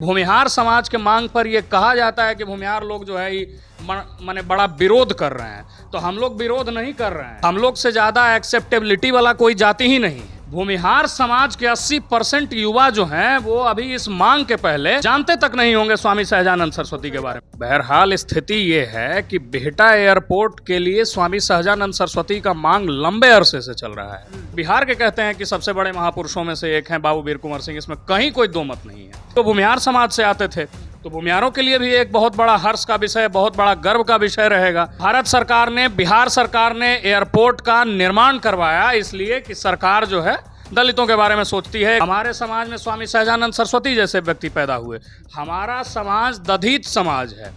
भूमिहार समाज के मांग पर यह कहा जाता है कि भूमिहार लोग जो है माने बड़ा विरोध कर रहे हैं। तो हम लोग विरोध नहीं कर रहे हैं, हम लोग से ज्यादा एक्सेप्टेबिलिटी वाला कोई जाति ही नहीं है। भूमिहार समाज के 80% युवा जो हैं वो अभी इस मांग के पहले जानते तक नहीं होंगे स्वामी सहजानंद सरस्वती के बारे में। बहरहाल स्थिति ये है कि बिहटा एयरपोर्ट के लिए स्वामी सहजानंद सरस्वती का मांग लंबे अरसे से चल रहा है। बिहार के कहते हैं कि सबसे बड़े महापुरुषों में से एक हैं बाबू वीर कुंवर सिंह, इसमें कहीं कोई दो मत नहीं है। तो भूमिहार समाज से आते थे, तो भूमिहारों के लिए भी एक बहुत बड़ा हर्ष का विषय, बहुत बड़ा गर्व का विषय रहेगा। भारत सरकार ने, बिहार सरकार ने एयरपोर्ट का निर्माण करवाया इसलिए कि सरकार जो है दलितों के बारे में सोचती है। हमारे समाज में स्वामी सहजानंद सरस्वती जैसे व्यक्ति पैदा हुए। हमारा समाज दलित समाज है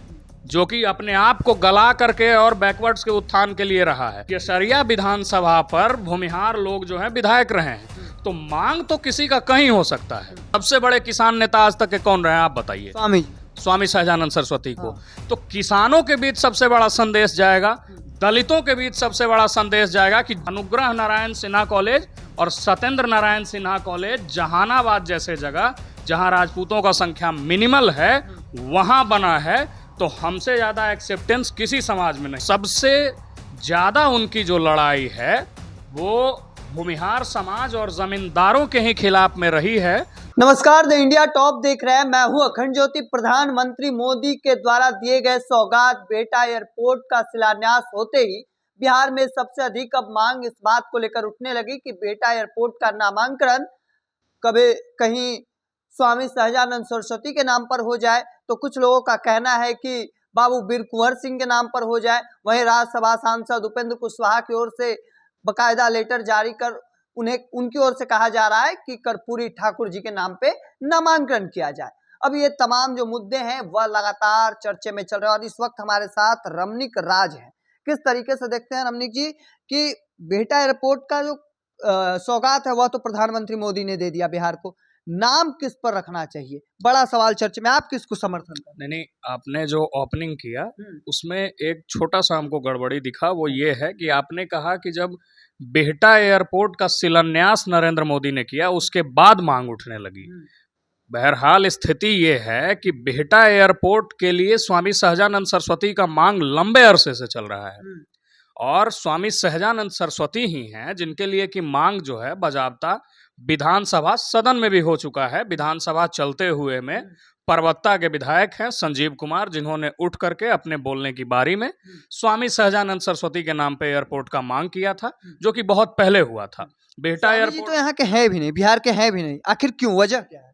जो कि अपने आप को गला करके और बैकवर्ड्स के उत्थान के लिए रहा है। केसरिया विधानसभा पर भूमिहार लोग जो है विधायक रहे हैं, तो मांग तो किसी का कहीं हो सकता है। सबसे बड़े किसान नेता आज तक के कौन रहे हैं आप बताइए? स्वामी सहजानंद सरस्वती को। तो किसानों के बीच सबसे बड़ा संदेश जाएगा, दलितों के बीच सबसे बड़ा संदेश जाएगा कि अनुग्रह नारायण सिन्हा कॉलेज और सत्येंद्र नारायण सिन्हा कॉलेज जहानाबाद जैसे जगह जहां राजपूतों का संख्या मिनिमल है वहां बना है। तो हमसे ज्यादा एक्सेप्टेंस किसी समाज में नहीं। सबसे ज्यादा उनकी जो लड़ाई है वो भूमिहार समाज और जमींदारों के ही खिलाफ में रही है। नमस्कार, द इंडिया टॉप देख रहे हैं। मैं हूं अखंड ज्योति। प्रधानमंत्री मोदी के द्वारा दिए गए सौगात बिहटा एयरपोर्ट का शिलान्यास होते ही बिहार में सबसे अधिक अब मांग इस बात को लेकर उठने लगी कि बिहटा एयरपोर्ट का नामांकन कभी कहीं स्वामी सहजानंद सरस्वती के नाम पर हो जाए, तो कुछ लोगों का कहना है कि बाबू वीर कुंवर सिंह के नाम पर हो जाए। वहीं राज्यसभा सांसद उपेंद्र कुशवाहा की ओर से बकायदा लेटर जारी कर उन्हें उनकी ओर से कहा जा रहा है कि कर्पूरी ठाकुर जी के नाम पे नामांकन किया जाए। अब ये तमाम जो मुद्दे हैं वह लगातार चर्चे में चल रहे हैं और इस वक्त हमारे साथ रमणीक राज हैं। किस तरीके से देखते हैं रमणीक जी कि बिहटा एयरपोर्ट का जो सौगात है वह तो प्रधानमंत्री मोदी ने दे दिया बिहार को, नाम किस पर रखना चाहिए, बड़ा सवाल चर्चे में। आप किसको समर्थन करते हैं? नहीं, आपने जो ओपनिंग किया उसमें एक छोटा सा हमको गड़बड़ी दिखा। वो ये है कि आपने कहा कि जब बिहटा एयरपोर्ट का शिलान्यास नरेंद्र मोदी ने किया उसके बाद मांग उठने लगी। बहरहाल स्थिति ये है कि बिहटा एयरपोर्ट के लिए स्वामी सहजानंद सरस्वती का मांग लंबे अरसे से चल रहा है और स्वामी सहजानंद सरस्वती ही हैं जिनके लिए कि मांग जो है बजाबता विधानसभा सदन में भी हो चुका है। विधानसभा चलते हुए में परबत्ता के विधायक हैं संजीव कुमार, जिन्होंने उठ करके अपने बोलने की बारी में स्वामी सहजानंद सरस्वती के नाम पे एयरपोर्ट का मांग किया था, जो कि बहुत पहले हुआ था। बिहटा एयरपोर्ट तो यहाँ के हैं भी नहीं, बिहार के हैं भी नहीं, आखिर क्यों, वजह क्या है?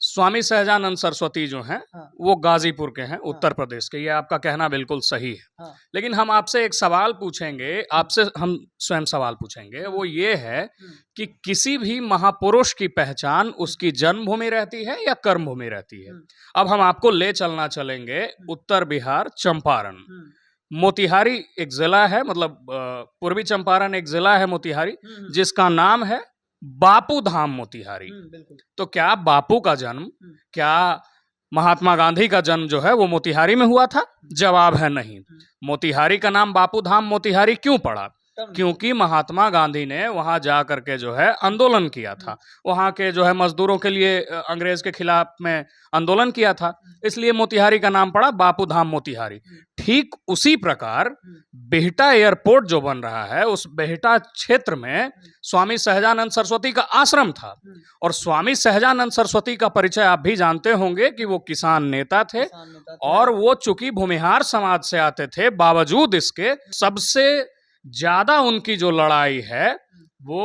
स्वामी सहजानंद सरस्वती जो हैं वो गाजीपुर के हैं, उत्तर प्रदेश के। ये आपका कहना बिल्कुल सही है। लेकिन हम आपसे एक सवाल पूछेंगे, आपसे हम स्वयं सवाल पूछेंगे, वो ये है कि किसी भी महापुरुष की पहचान उसकी जन्मभूमि रहती है या कर्मभूमि रहती है। अब हम आपको ले चलना चलेंगे उत्तर बिहार, चंपारण। मोतिहारी एक जिला है, मतलब पूर्वी चंपारण एक जिला है मोतिहारी, जिसका नाम है बापू धाम मोतिहारी। तो क्या बापू का जन्म, क्या महात्मा गांधी का जन्म जो है वो मोतिहारी में हुआ था? जवाब है नहीं। मोतिहारी का नाम बापू धाम मोतिहारी क्यों पड़ा? क्योंकि महात्मा गांधी ने वहां जा करके जो है आंदोलन किया था, वहां के जो है मजदूरों के लिए अंग्रेज के खिलाफ में आंदोलन किया था, इसलिए मोतिहारी का नाम पड़ा बापू धाम मोतिहारी। ठीक उसी प्रकार बिहटा एयरपोर्ट जो बन रहा है, उस बिहटा क्षेत्र में स्वामी सहजानंद सरस्वती का आश्रम था और स्वामी सहजानंद सरस्वती का परिचय आप भी जानते होंगे कि वो किसान नेता थे और वो चूंकि भूमिहार समाज से आते थे, बावजूद इसके सबसे ज्यादा उनकी जो लड़ाई है वो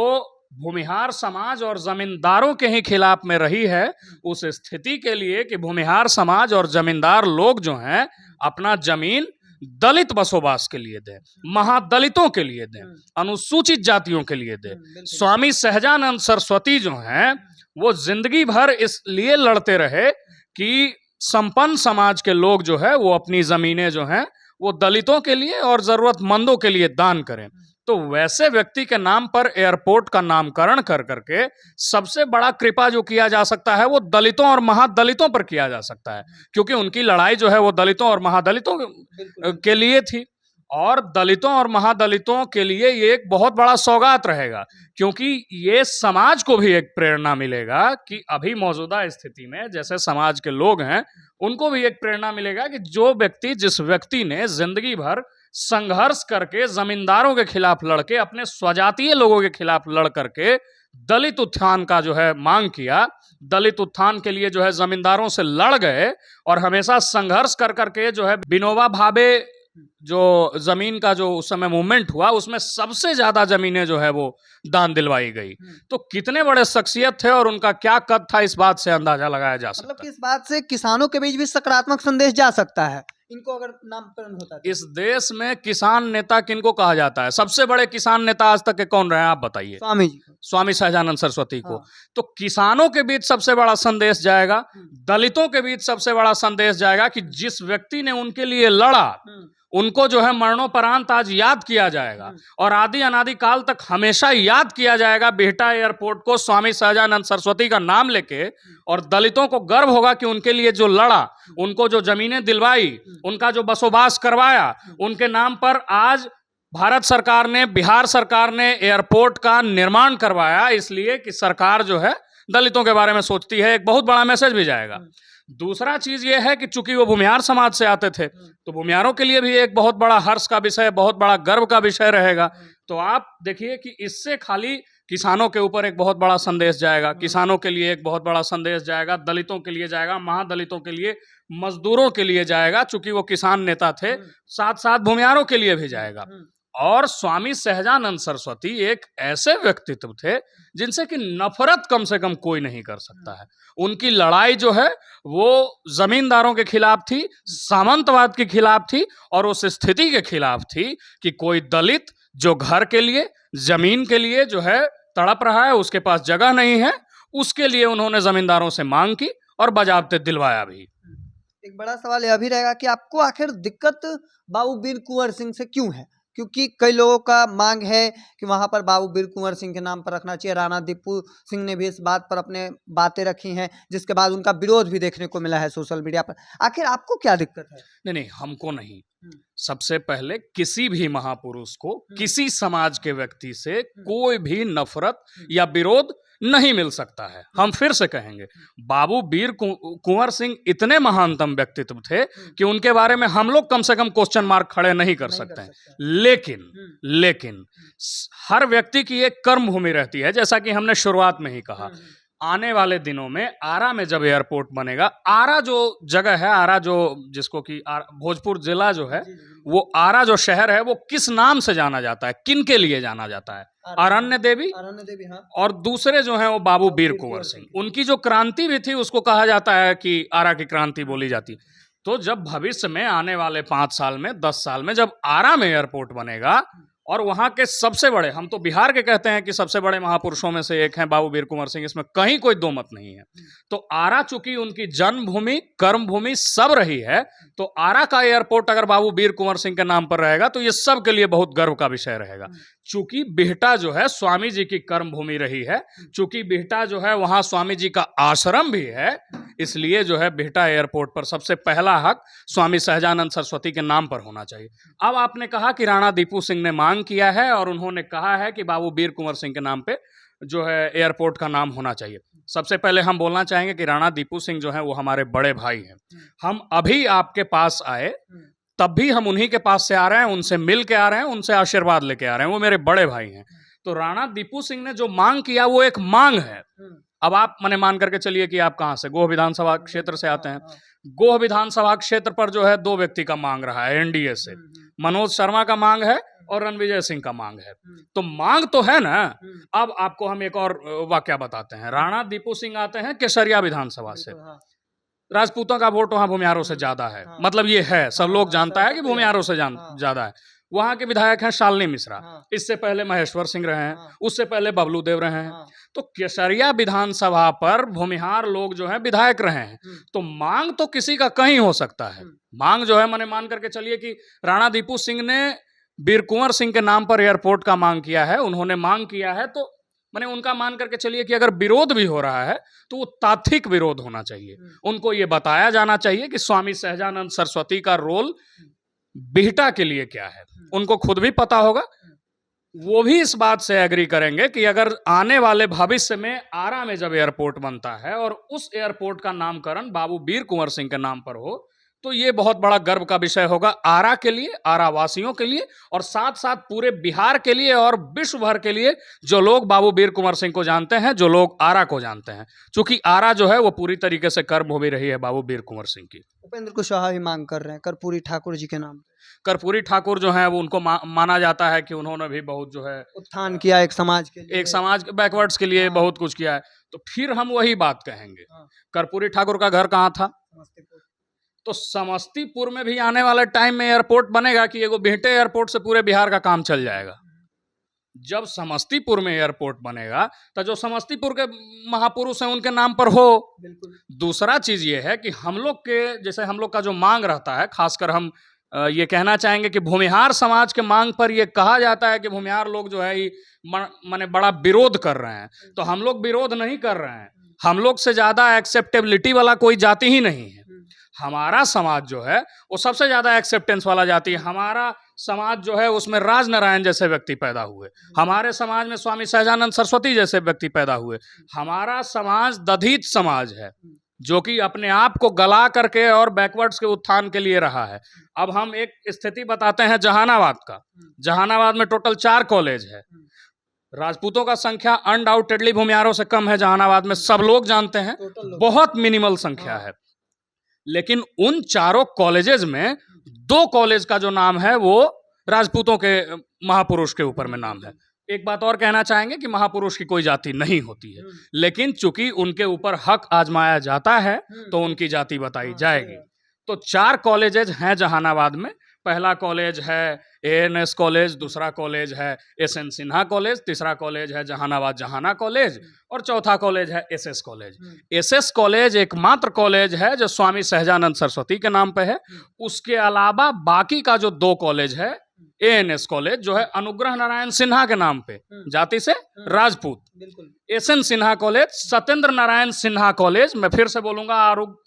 भूमिहार समाज और जमींदारों के ही खिलाफ में रही है। उस स्थिति के लिए कि भूमिहार समाज और जमींदार लोग जो हैं अपना जमीन दलित बसोबास के लिए दें, महादलितों के लिए दें, अनुसूचित जातियों के लिए दें। स्वामी सहजानंद सरस्वती जो हैं वो जिंदगी भर इसलिए लड़ते रहे कि संपन्न समाज के लोग जो है वो अपनी जमीनें जो हैं वो दलितों के लिए और जरूरतमंदों के लिए दान करें। तो वैसे व्यक्ति के नाम पर एयरपोर्ट का नामकरण कर करके सबसे बड़ा कृपा जो किया जा सकता है वो दलितों और महादलितों पर किया जा सकता है, क्योंकि उनकी लड़ाई जो है वो दलितों और महादलितों के लिए थी। और दलितों और महादलितों के लिए ये एक बहुत बड़ा सौगात रहेगा, क्योंकि ये समाज को भी एक प्रेरणा मिलेगा कि अभी मौजूदा स्थिति में जैसे समाज के लोग हैं उनको भी एक प्रेरणा मिलेगा कि जिस व्यक्ति ने जिंदगी भर संघर्ष करके जमींदारों के खिलाफ लड़के, अपने स्वजातीय लोगों के खिलाफ लड़ करके दलित उत्थान का जो है मांग किया, दलित उत्थान के लिए जो है जमींदारों से लड़ गए और हमेशा संघर्ष कर करके जो है विनोबा भावे जो जमीन का जो उस समय मूवमेंट हुआ उसमें सबसे ज्यादा जमीनें जो है वो दान दिलवाई गई। तो कितने बड़े शख्सियत थे और उनका क्या कद था, इस बात से अंदाजा लगाया जा सकता है। मतलब कि इस बात से किसानों के बीच भी सकारात्मक संदेश जा सकता है इनको अगर नामकरण होता है। इस देश में किसान नेता किनको कहा जाता है? सबसे बड़े किसान नेता आज तक के कौन रहे हैं, आप बताइए? स्वामी जी, स्वामी सहजानंद सरस्वती को। हाँ। तो किसानों के बीच सबसे बड़ा संदेश जाएगा, दलितों के बीच सबसे बड़ा संदेश जाएगा कि जिस व्यक्ति ने उनके लिए लड़ा उनको जो है मरणोपरांत आज याद किया जाएगा और आदि अनादि काल तक हमेशा याद किया जाएगा बिहटा एयरपोर्ट को स्वामी सहजानंद सरस्वती का नाम लेके। और दलितों को गर्व होगा कि उनके लिए जो लड़ा, उनको जो जमीनें दिलवाई, उनका जो बसोबास करवाया, उनके नाम पर आज भारत सरकार ने, बिहार सरकार ने एयरपोर्ट का निर्माण करवाया, इसलिए कि सरकार जो है दलितों के बारे में सोचती है। एक बहुत बड़ा मैसेज भी जाएगा। दूसरा चीज यह है कि चूंकि वो भूमिहार समाज से आते थे तो भूमिहारों के लिए भी एक बहुत बड़ा हर्ष का विषय, बहुत बड़ा गर्व का विषय रहेगा। तो आप देखिए कि इससे खाली किसानों के ऊपर एक बहुत बड़ा संदेश जाएगा, किसानों के लिए एक बहुत बड़ा संदेश जाएगा, दलितों के लिए जाएगा, महादलितों के लिए, मजदूरों के लिए जाएगा, चूंकि वो किसान नेता थे, साथ साथ भूमिहारों के लिए भी जाएगा। और स्वामी सहजानंद सरस्वती एक ऐसे व्यक्तित्व थे जिनसे कि नफरत कम से कम कोई नहीं कर सकता है। उनकी लड़ाई जो है वो जमींदारों के खिलाफ थी, सामंतवाद के खिलाफ थी और उस स्थिति के खिलाफ थी कि कोई दलित जो घर के लिए, जमीन के लिए जो है तड़प रहा है, उसके पास जगह नहीं है, उसके लिए उन्होंने जमींदारों से मांग की और बजाबते दिलवाया भी। एक बड़ा सवाल यह भी रहेगा कि आपको आखिर दिक्कत बाबू वीर कुंवर सिंह से क्यों है? क्योंकि कई लोगों का मांग है कि वहां पर बाबू वीर कुंवर सिंह के नाम पर रखना चाहिए। राणा दीपू सिंह ने भी इस बात पर अपने बातें रखी हैं, जिसके बाद उनका विरोध भी देखने को मिला है सोशल मीडिया पर। आखिर आपको क्या दिक्कत है? नहीं, हमको नहीं। सबसे पहले किसी भी महापुरुष को, किसी समाज के व्यक्ति से कोई भी नफरत या विरोध नहीं मिल सकता है। हम फिर से कहेंगे, बाबू वीर कुंवर सिंह इतने महानतम व्यक्तित्व थे कि उनके बारे में हम लोग कम से कम क्वेश्चन मार्क खड़े नहीं कर सकते हैं। लेकिन हर व्यक्ति की एक कर्म भूमि रहती है, जैसा कि हमने शुरुआत में ही कहा। आने वाले दिनों में आरा में जब एयरपोर्ट बनेगा, आरा जो जगह है, आरा जो जिसको कि भोजपुर जिला जो है, वो आरा जो शहर है वो किस नाम से जाना जाता है, किन के लिए जाना जाता है? अरण्य देवी, हाँ। और दूसरे जो हैं वो बाबू वीर कुंवर सिंह। उनकी जो क्रांति भी थी उसको कहा जाता है कि आरा की क्रांति बोली जाती। तो जब भविष्य में आने वाले 5 साल में, 10 साल में जब आरा में एयरपोर्ट बनेगा और वहां के सबसे बड़े, हम तो बिहार के कहते हैं कि सबसे बड़े महापुरुषों में से एक हैं बाबू वीर कुंवर सिंह, इसमें कहीं कोई दो मत नहीं है। तो आरा चूंकि उनकी जन्मभूमि, कर्मभूमि सब रही है, तो आरा का एयरपोर्ट अगर बाबू वीर कुंवर सिंह के नाम पर रहेगा तो ये सब के लिए बहुत गर्व का विषय रहेगा। चूंकि बिहटा जो है स्वामी जी की कर्मभूमि रही है, चूंकि बिहटा जो है वहां स्वामी जी का आश्रम भी है, इसलिए जो है बिहटा एयरपोर्ट पर सबसे पहला हक स्वामी सहजानंद सरस्वती के नाम पर होना चाहिए। अब आपने कहा कि राणा दीपू सिंह ने मांग किया है और उन्होंने कहा है कि बाबू वीर कुंवर सिंह के नाम पे जो है एयरपोर्ट का नाम होना चाहिए। सबसे पहले हम बोलना चाहेंगे कि राणा दीपू सिंह जो है वो हमारे बड़े भाई हैं। हम अभी आपके पास आए तब भी हम उन्हीं के पास से आ रहे हैं, उनसे मिल के आ रहे हैं, उनसे आशीर्वाद लेके आ रहे हैं, वो मेरे बड़े भाई हैं। तो राणा दीपू सिंह ने जो मांग किया वो एक मांग है। अब आप मने मान करके चलिए कि आप कहाँ से, गोह विधानसभा क्षेत्र से आते हैं। गोह विधानसभा क्षेत्र पर जो है 2 व्यक्ति का मांग रहा है एनडीए से, मनोज शर्मा का मांग है और रणविजय सिंह का मांग है। तो मांग तो है ना। अब आपको हम एक और वाकया बताते हैं। राणा दीपू सिंह आते हैं केसरिया विधानसभा से। राजपूतों का वोट वहां भूमिहारों से ज्यादा है, मतलब ये है, सब लोग जानता है कि भूमिहारों से ज्यादा है। वहां के विधायक हैं शालिनी मिश्रा, इससे पहले महेश्वर सिंह रहे हैं, उससे पहले बबलू देव रहे हैं। तो केसरिया विधानसभा पर भूमिहार लोग जो है विधायक रहे हैं। तो मांग तो किसी का कहीं हो सकता है। मांग जो है मैंने मान करके चलिए कि राणा दीपू सिंह ने वीर कुंवर सिंह के नाम पर एयरपोर्ट का मांग किया है, उन्होंने मांग किया है, तो मैंने उनका मान करके चलिए कि अगर विरोध भी हो रहा है तो वो तात्विक विरोध होना चाहिए। उनको ये बताया जाना चाहिए कि स्वामी सहजानंद सरस्वती का रोल बिहटा के लिए क्या है, उनको खुद भी पता होगा। वो भी इस बात से एग्री करेंगे कि अगर आने वाले भविष्य में आरा में जब एयरपोर्ट बनता है और उस एयरपोर्ट का नामकरण बाबू वीर कुंवर सिंह के नाम पर हो, तो ये बहुत बड़ा गर्व का विषय होगा आरा के लिए, आरा वासियों के लिए, और साथ साथ पूरे बिहार के लिए और विश्व भर के लिए, जो लोग बाबू वीर कुंवर सिंह को जानते हैं, जो लोग आरा को जानते हैं। चूंकि आरा जो है वो पूरी तरीके से कर्मभूमि रही है बाबू वीर कुंवर सिंह की। उपेंद्र कुशवाहा भी मांग कर रहे हैं कर्पूरी ठाकुर जी के नाम। कर्पूरी ठाकुर जो है वो उनको माना जाता है कि उन्होंने भी बहुत जो है उत्थान किया एक समाज के लिए, एक समाज बैकवर्ड्स के लिए बहुत कुछ किया है। तो फिर हम वही बात कहेंगे, कर्पूरी ठाकुर का घर कहाँ था? तो समस्तीपुर में भी आने वाले टाइम में एयरपोर्ट बनेगा कि एगो बिहटे एयरपोर्ट से पूरे बिहार का काम चल जाएगा? जब समस्तीपुर में एयरपोर्ट बनेगा तो जो समस्तीपुर के महापुरुष हैं उनके नाम पर हो। दूसरा चीज ये है कि हम लोग के जैसे हम लोग का जो मांग रहता है, खासकर हम ये कहना चाहेंगे कि भूमिहार समाज के मांग पर ये कहा जाता है कि भूमिहार लोग जो है माने बड़ा विरोध कर रहे हैं। तो हम लोग विरोध नहीं कर रहे हैं, हम लोग से ज्यादा एक्सेप्टेबिलिटी वाला कोई जाति ही नहीं है। हमारा समाज जो है वो सबसे ज्यादा एक्सेप्टेंस वाला जाति है। हमारा समाज जो है उसमें राजनारायण जैसे व्यक्ति पैदा हुए, हमारे समाज में स्वामी सहजानंद सरस्वती जैसे व्यक्ति पैदा हुए। हमारा समाज दधित समाज है जो कि अपने आप को गला करके और बैकवर्ड्स के उत्थान के लिए रहा है। अब हम एक स्थिति बताते हैं जहानाबाद का। जहानाबाद में टोटल 4 कॉलेज है। राजपूतों का संख्या अनडाउटेडली भूमिहारों से कम है जहानाबाद में, सब लोग जानते हैं, बहुत मिनिमल संख्या है। लेकिन उन चारों कॉलेजेस में 2 कॉलेज का जो नाम है वो राजपूतों के महापुरुष के ऊपर में नाम है। एक बात और कहना चाहेंगे कि महापुरुष की कोई जाति नहीं होती है, लेकिन चूंकि उनके ऊपर हक आजमाया जाता है तो उनकी जाति बताई जाएगी। तो 4 कॉलेजेस हैं जहानाबाद में। पहला कॉलेज है ANS कॉलेज, दूसरा कॉलेज है SN सिन्हा कॉलेज, तीसरा कॉलेज है जहानाबाद जहाना कॉलेज और चौथा कॉलेज है SS कॉलेज। SS कॉलेज एकमात्र कॉलेज है जो स्वामी सहजानंद सरस्वती के नाम पे है। उसके अलावा बाकी का जो 2 कॉलेज है, ANS कॉलेज जो है अनुग्रह नारायण सिन्हा के नाम पे, जाति से Rajput. SN Sinha college, Satyendra Narayan Sinha college, मैं फिर से बोलूंगा,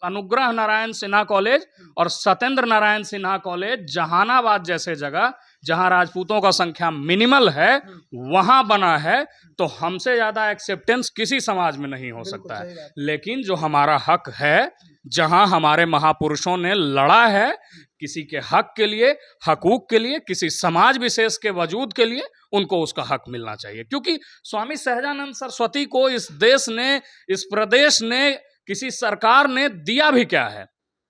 अनुग्रह नारायण सिन्हा कॉलेज और सत्येंद्र नारायण सिन्हा कॉलेज जहानाबाद जैसे जगह जहां राजपूतों का संख्या मिनिमल है वहां बना है। तो हमसे ज्यादा एक्सेप्टेंस किसी समाज में नहीं हो सकता है। लेकिन जो हमारा हक है, जहां हमारे महापुरुषों ने लड़ा है किसी के हक के लिए, हकूक के लिए, किसी समाज विशेष के वजूद के लिए, उनको उसका हक मिलना चाहिए। क्योंकि स्वामी सहजानंद सरस्वती को इस देश ने, इस प्रदेश ने, किसी सरकार ने दिया भी क्या है?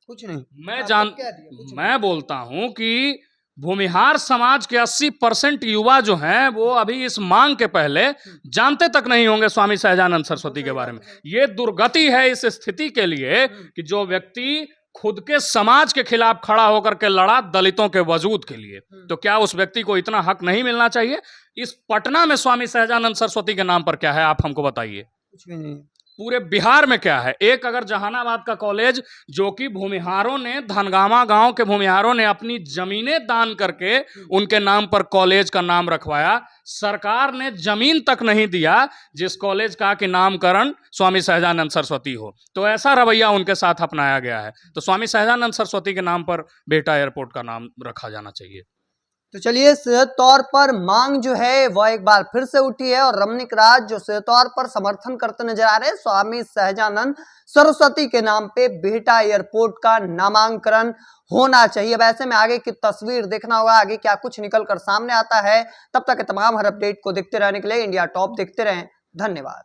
कुछ नहीं। मैं बोलता हूं कि भूमिहार समाज के 80% युवा जो हैं वो अभी इस मांग के पहले जानते तक नहीं होंगे स्वामी सहजानंद सरस्वती के बारे में। ये दुर्गति है इस स्थिति के लिए कि जो व्यक्ति खुद के समाज के खिलाफ खड़ा होकर के लड़ा दलितों के वजूद के लिए, तो क्या उस व्यक्ति को इतना हक नहीं मिलना चाहिए? इस पटना में स्वामी सहजानंद सरस्वती के नाम पर क्या है, आप हमको बताइए। कुछ भी नहीं। पूरे बिहार में क्या है? एक अगर जहानाबाद का कॉलेज जो कि भूमिहारों ने, धनगामा गांव के भूमिहारों ने अपनी जमीनें दान करके उनके नाम पर कॉलेज का नाम रखवाया, सरकार ने जमीन तक नहीं दिया जिस कॉलेज का कि नामकरण स्वामी सहजानंद सरस्वती हो, तो ऐसा रवैया उनके साथ अपनाया गया है। तो स्वामी सहजानंद सरस्वती के नाम पर बिहटा एयरपोर्ट का नाम रखा जाना चाहिए। तो चलिए, सीधे तौर पर मांग जो है वह एक बार फिर से उठी है और रमणीक राज जो सीधे तौर पर समर्थन करते नजर आ रहे हैं। स्वामी सहजानंद सरस्वती के नाम पे बिहटा एयरपोर्ट का नामांकन होना चाहिए। वैसे में आगे की तस्वीर देखना होगा, आगे क्या कुछ निकल कर सामने आता है। तब तक के तमाम हर अपडेट को देखते रहने के लिए इंडिया टॉप देखते रहें। धन्यवाद।